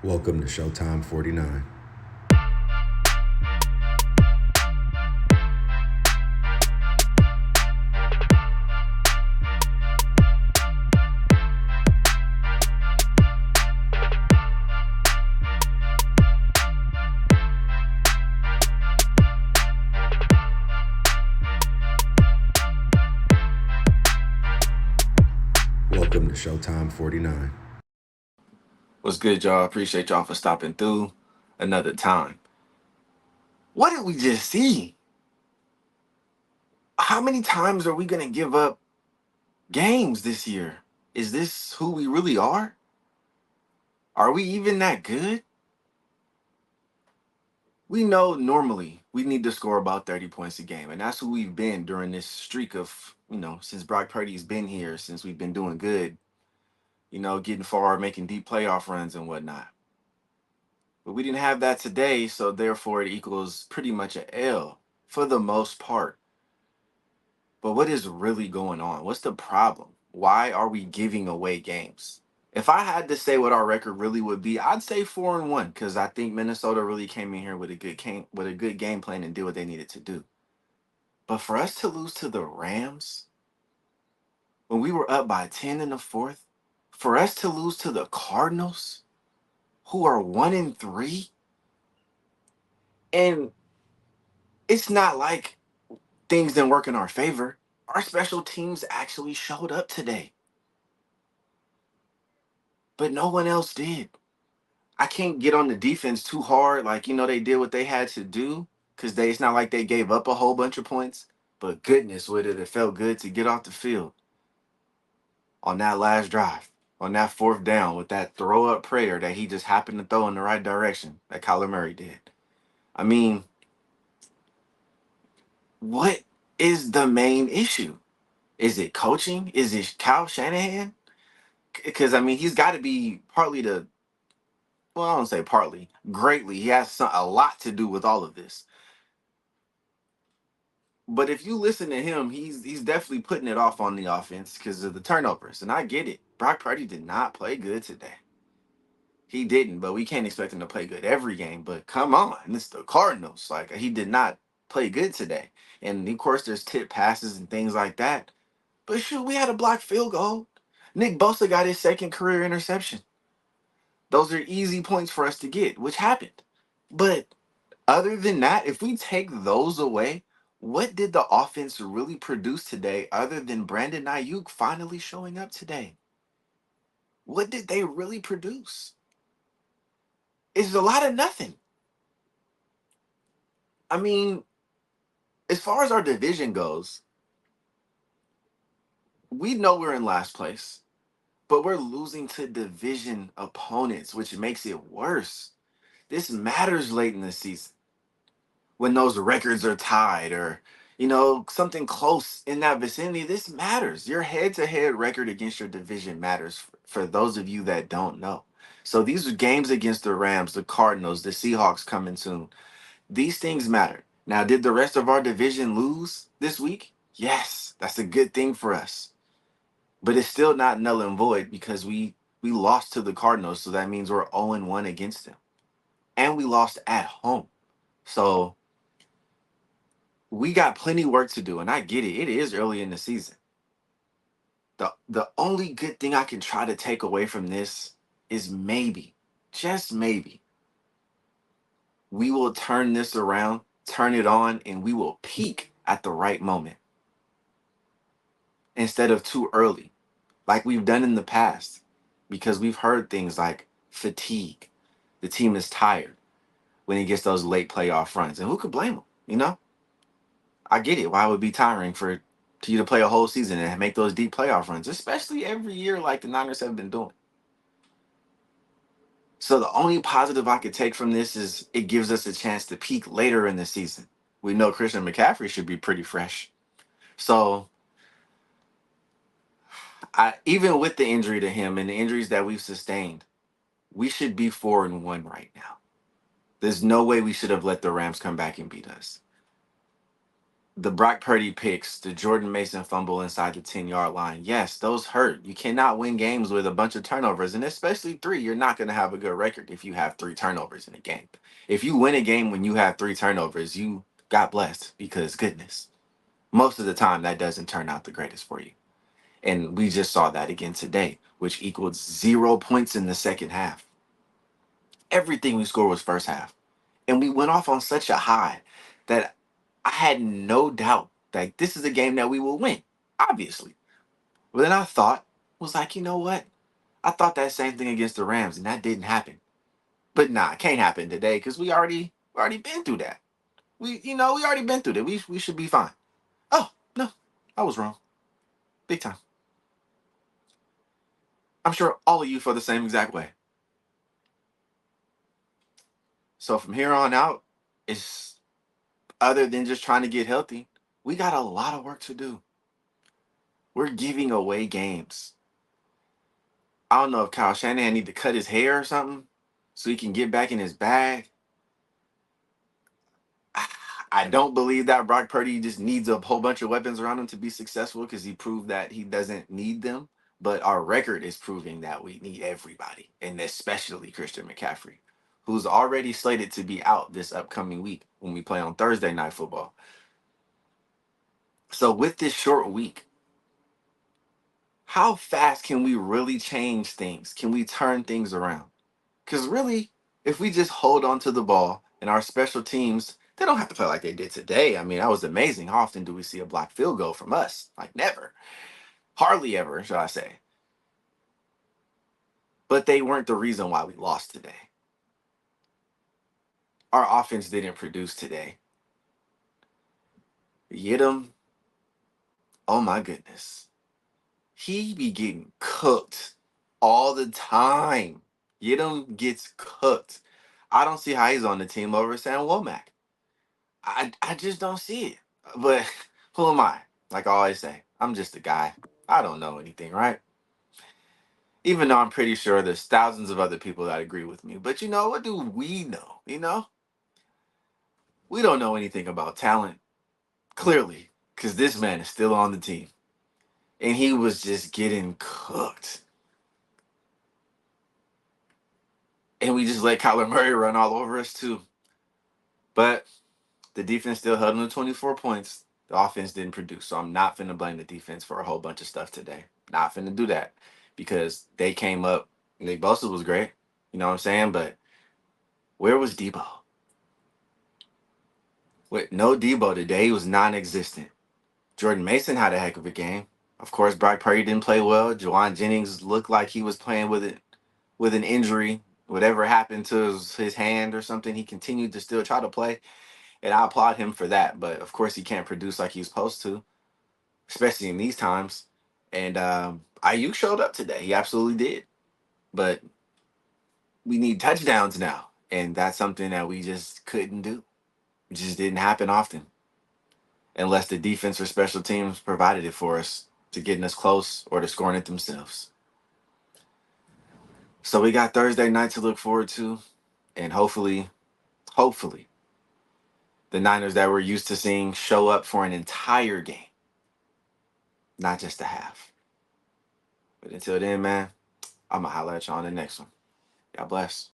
Welcome to Showtime 49. Welcome to Showtime 49. What's good, y'all? Appreciate y'all for stopping through another time. What did we just see? How many times are we going to give up games this year? Is this who we really are? Are we even that good? We know normally we need to score about 30 points a game, and that's who we've been during this streak of, since Brock Purdy's been here, since we've been doing good, getting far, making deep playoff runs and whatnot. But we didn't have that today, so therefore it equals pretty much a L for the most part. But what is really going on? What's the problem? Why are we giving away games? If I had to say what our record really would be, I'd say 4-1 because I think Minnesota really came in here with a good game plan and did what they needed to do. But for us to lose to the Rams when we were up by 10 in the fourth, for us to lose to the Cardinals, who are 1-3, and it's not like things didn't work in our favor. Our special teams actually showed up today, but no one else did. I can't get on the defense too hard. Like, they did what they had to do because it's not like they gave up a whole bunch of points. But goodness, would it have felt good to get off the field on that last drive, on that fourth down with that throw up prayer that he just happened to throw in the right direction that Kyler Murray did. I mean, what is the main issue? Is it coaching? Is it Kyle Shanahan? Because, he's got to be partly well, I don't say partly, greatly. He has a lot to do with all of this. But if you listen to him, he's definitely putting it off on the offense because of the turnovers. And I get it. Brock Purdy did not play good today. He didn't, but we can't expect him to play good every game. But come on, it's the Cardinals. Like, he did not play good today. And of course there's tip passes and things like that. But shoot, we had a blocked field goal. Nick Bosa got his second career interception. Those are easy points for us to get, which happened. But other than that, if we take those away, what did the offense really produce today other than Brandon Ayuk finally showing up today? What did they really produce? It's a lot of nothing. I mean, as far as our division goes, we know we're in last place, but we're losing to division opponents, which makes it worse. This matters late in the season when those records are tied or something close in that vicinity. This matters. Your head-to-head record against your division matters for those of you that don't know. So these are games against the Rams, the Cardinals, the Seahawks coming soon. These things matter. Now, did the rest of our division lose this week? Yes, that's a good thing for us, but it's still not null and void because we lost to the Cardinals, so that means we're 0-1 against them, and we lost at home. So we got plenty work to do, and I get it. It is early in the season. The only good thing I can try to take away from this is maybe, just maybe, we will turn this around, turn it on, and we will peak at the right moment instead of too early, like we've done in the past, because we've heard things like fatigue. The team is tired when it gets those late playoff runs, and who could blame them? I get it. Why it would be tiring to you to play a whole season and make those deep playoff runs, especially every year like the Niners have been doing. So the only positive I could take from this is it gives us a chance to peak later in the season. We know Christian McCaffrey should be pretty fresh. So even with the injury to him and the injuries that we've sustained, we should be 4-1 right now. There's no way we should have let the Rams come back and beat us. The Brock Purdy picks, the Jordan Mason fumble inside the 10-yard line. Yes, those hurt. You cannot win games with a bunch of turnovers, and especially three. You're not going to have a good record if you have three turnovers in a game. If you win a game when you have three turnovers, you got blessed because goodness. Most of the time, that doesn't turn out the greatest for you. And we just saw that again today, which equaled 0 points in the second half. Everything we scored was first half. And we went off on such a high that I had no doubt that this is a game that we will win, obviously. But then I thought, was like, you know what? I thought that same thing against the Rams, and that didn't happen. But nah, it can't happen today because we already been through that. We already been through that. We should be fine. Oh no, I was wrong, big time. I'm sure all of you feel the same exact way. So from here on out, it's other than just trying to get healthy, we got a lot of work to do. We're giving away games. I don't know if Kyle Shanahan need to cut his hair or something so he can get back in his bag. I don't believe that Brock Purdy just needs a whole bunch of weapons around him to be successful because he proved that he doesn't need them. But our record is proving that we need everybody, and especially Christian McCaffrey, who's already slated to be out this upcoming week when we play on Thursday Night Football. So with this short week, how fast can we really change things? Can we turn things around? Because really, if we just hold on to the ball and our special teams, they don't have to play like they did today. I mean, that was amazing. How often do we see a blocked field goal from us? Like never. Hardly ever, should I say. But they weren't the reason why we lost today. Our offense didn't produce today. Yidam, oh my goodness. He be getting cooked all the time. Yidam gets cooked. I don't see how he's on the team over Sam Womack. I just don't see it. But who am I? Like I always say, I'm just a guy. I don't know anything, right? Even though I'm pretty sure there's thousands of other people that agree with me. But what do we know? We don't know anything about talent, clearly, because this man is still on the team. And he was just getting cooked. And we just let Kyler Murray run all over us, too. But the defense still held him to 24 points. The offense didn't produce. So I'm not finna blame the defense for a whole bunch of stuff today. Not finna do that because they came up. Nick Bosa was great. You know what I'm saying? But where was Debo? With no Debo today, he was non-existent. Jordan Mason had a heck of a game. Of course, Brock Purdy didn't play well. Jawan Jennings looked like he was playing with an injury. Whatever happened to his hand or something, he continued to still try to play. And I applaud him for that. But of course, he can't produce like he's supposed to, especially in these times. And Ayuk showed up today. He absolutely did. But we need touchdowns now. And that's something that we just couldn't do. It just didn't happen often unless the defense or special teams provided it for us to getting us close or to scoring it themselves. So we got Thursday night to look forward to. And hopefully, the Niners that we're used to seeing show up for an entire game, not just a half. But until then, man, I'm going to holler at you on the next one. God bless.